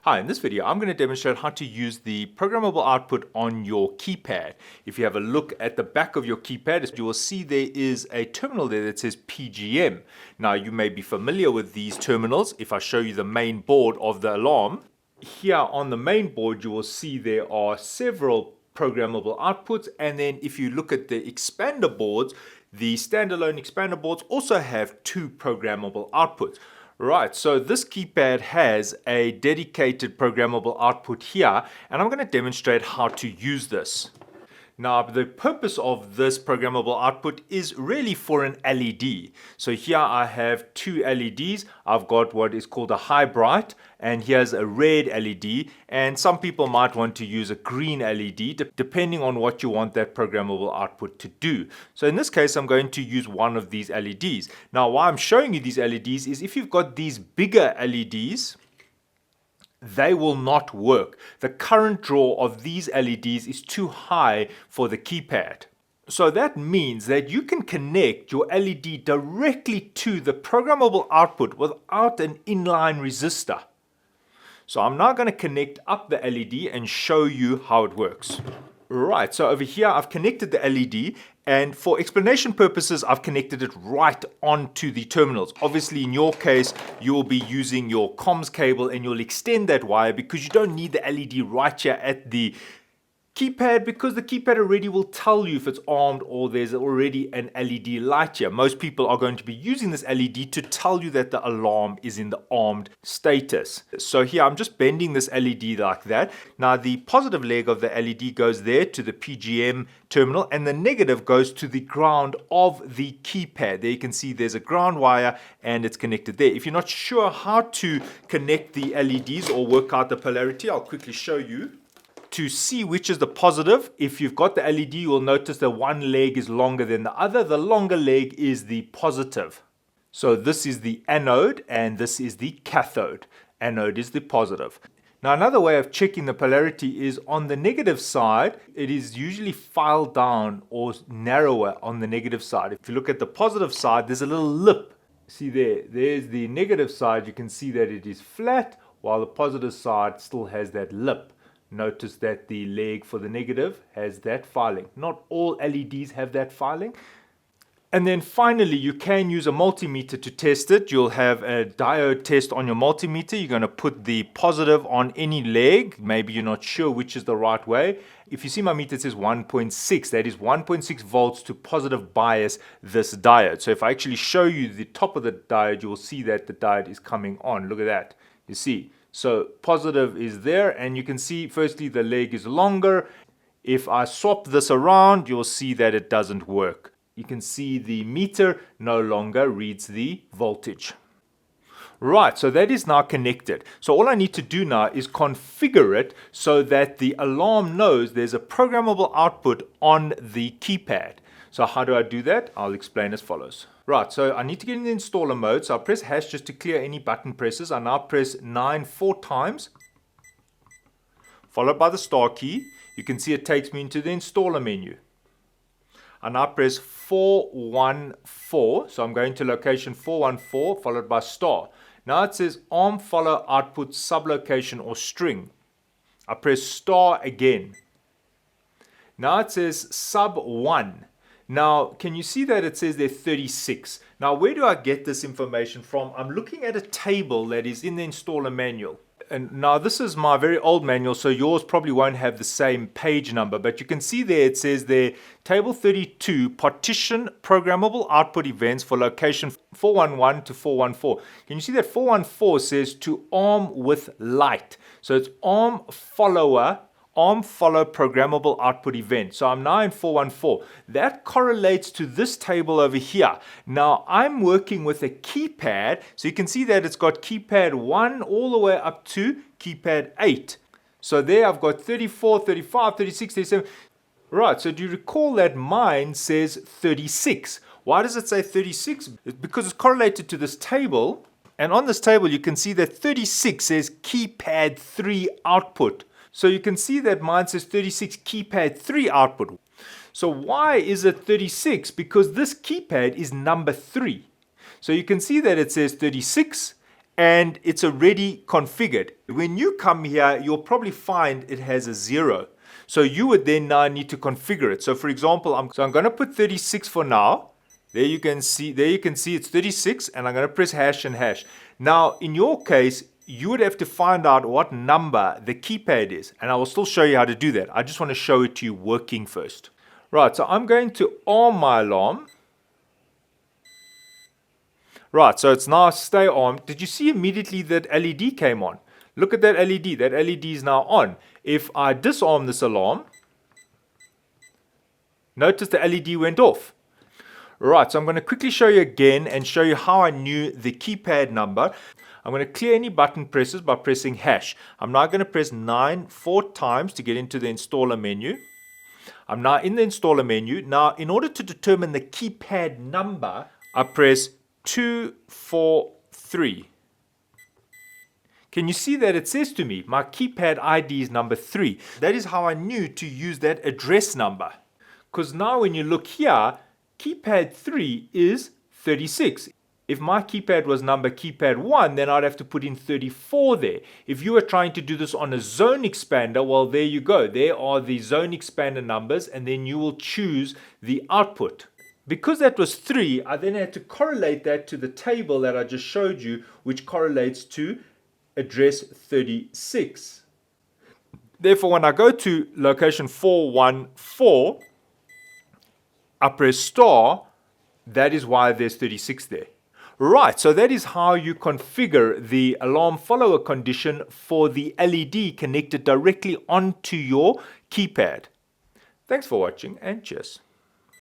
Hi, in this video I'm going to demonstrate how to use the programmable output on your keypad. If you have a look at the back of your keypad, you will see there is a terminal there that says PGM. Now you may be familiar with these terminals. If I show you the main board of the alarm, here on the main board you will see there are several programmable outputs, and then if you look at the expander boards, the standalone expander boards also have two programmable outputs. Right, so this keypad has a dedicated programmable output here, and I'm going to demonstrate how to use this. Now, the purpose of this programmable output is really for an LED. So here I have two LEDs. I've got what is called a high bright, and here's a red LED, and some people might want to use a green LED depending on what you want that programmable output to do. So in this case, I'm going to use one of these LEDs. Now, why I'm showing you these LEDs is if you've got these bigger LEDs, they will not work. The current draw of these LEDs is too high for the keypad. So that means that you can connect your LED directly to the programmable output without an inline resistor. So I'm now going to connect up the LED and show you how it works. Right, so over here I've connected the LED, and for explanation purposes I've connected it right onto the terminals. Obviously in your case you'll be using your comms cable and you'll extend that wire because you don't need the LED right here at the keypad, because the keypad already will tell you if it's armed or there's already an LED light here. Most people are going to be using this LED to tell you that the alarm is in the armed status. So here I'm just bending this LED like that. Now the positive leg of the LED goes there to the PGM terminal, and the negative goes to the ground of the keypad. There you can see there's a ground wire and it's connected there. If you're not sure how to connect the LEDs or work out the polarity, I'll quickly show you. To see which is the positive, if you've got the LED, you will notice that one leg is longer than the other. The longer leg is the positive. So this is the anode and this is the cathode. Anode is the positive. Now another way of checking the polarity is on the negative side, it is usually filed down or narrower on the negative side. If you look at the positive side, there's a little lip. See there's the negative side. You can see that it is flat, while the positive side still has that lip. Notice that the leg for the negative has that filing. Not all LEDs have that filing. And then finally, you can use a multimeter to test it. You'll have a diode test on your multimeter. You're going to put the positive on any leg. Maybe you're not sure which is the right way. If you see my meter, it says 1.6. That is 1.6 volts to positive bias this diode. So if I actually show you the top of the diode, you will see that the diode is coming on. Look at that. You see. So positive is there, and you can see firstly the leg is longer. If I swap this around, you'll see that it doesn't work. You can see the meter no longer reads the voltage. Right, so that is now connected. So all I need to do now is configure it so that the alarm knows there's a programmable output on the keypad. So how do I do that? I'll explain as follows. Right, so I need to get in the installer mode. So I'll press hash just to clear any button presses. I now press 9 4 times, followed by the star key. You can see it takes me into the installer menu. I now press 414. So I'm going to location 414, followed by star. Now it says ARM follow output sublocation or string. I press star again. Now it says sub 1. Now, can you see that it says there 36? Now, where do I get this information from? I'm looking at a table that is in the installer manual. And now this is my very old manual, so yours probably won't have the same page number, but you can see there it says there, table 32, partition programmable output events for location 411 to 414. Can you see that 414 says to arm with light? So it's arm follow programmable output event. So I'm now in 414. That correlates to this table over here. Now I'm working with a keypad, so you can see that it's got keypad 1 all the way up to keypad 8. So there I've got 34, 35, 36, 37. Right, so do you recall that mine says 36? Why does it say 36? It's because it's correlated to this table, and on this table you can see that 36 says keypad 3 output. So you can see that mine says 36 keypad 3 output. So why is it 36? Because this keypad is number 3. So you can see that it says 36 and it's already configured. When you come here, you'll probably find it has a 0. So you would then now need to configure it. So for example, I'm going to put 36 for now. There you can see it's 36, and I'm going to press hash and hash. Now, in your case, you would have to find out what number the keypad is, and I will still show you how to do that. I just want to show it to you working first. Right, so I'm going to arm my alarm. Right, so it's now stay armed. Did you see immediately that LED came on? Look at that LED. That LED is now on. If I disarm this alarm, notice the LED went off. Right, so I'm going to quickly show you again and show you how I knew the keypad number. I'm going to clear any button presses by pressing hash. I'm now going to press 9 4 times to get into the installer menu. I'm now in the installer menu. Now, in order to determine the keypad number, I press 2 4 3. Can you see that it says to me, my keypad ID is number 3. That is how I knew to use that address number. Because now when you look here, keypad 3 is 36. If my keypad was number keypad 1, then I'd have to put in 34 there. If you were trying to do this on a zone expander, well, there you go. There are the zone expander numbers, and then you will choose the output. Because that was 3, I then had to correlate that to the table that I just showed you, which correlates to address 36. Therefore, when I go to location 414, I press star, that is why there's 36 there. Right, so that is how you configure the alarm follower condition for the LED connected directly onto your keypad. Thanks for watching, and cheers.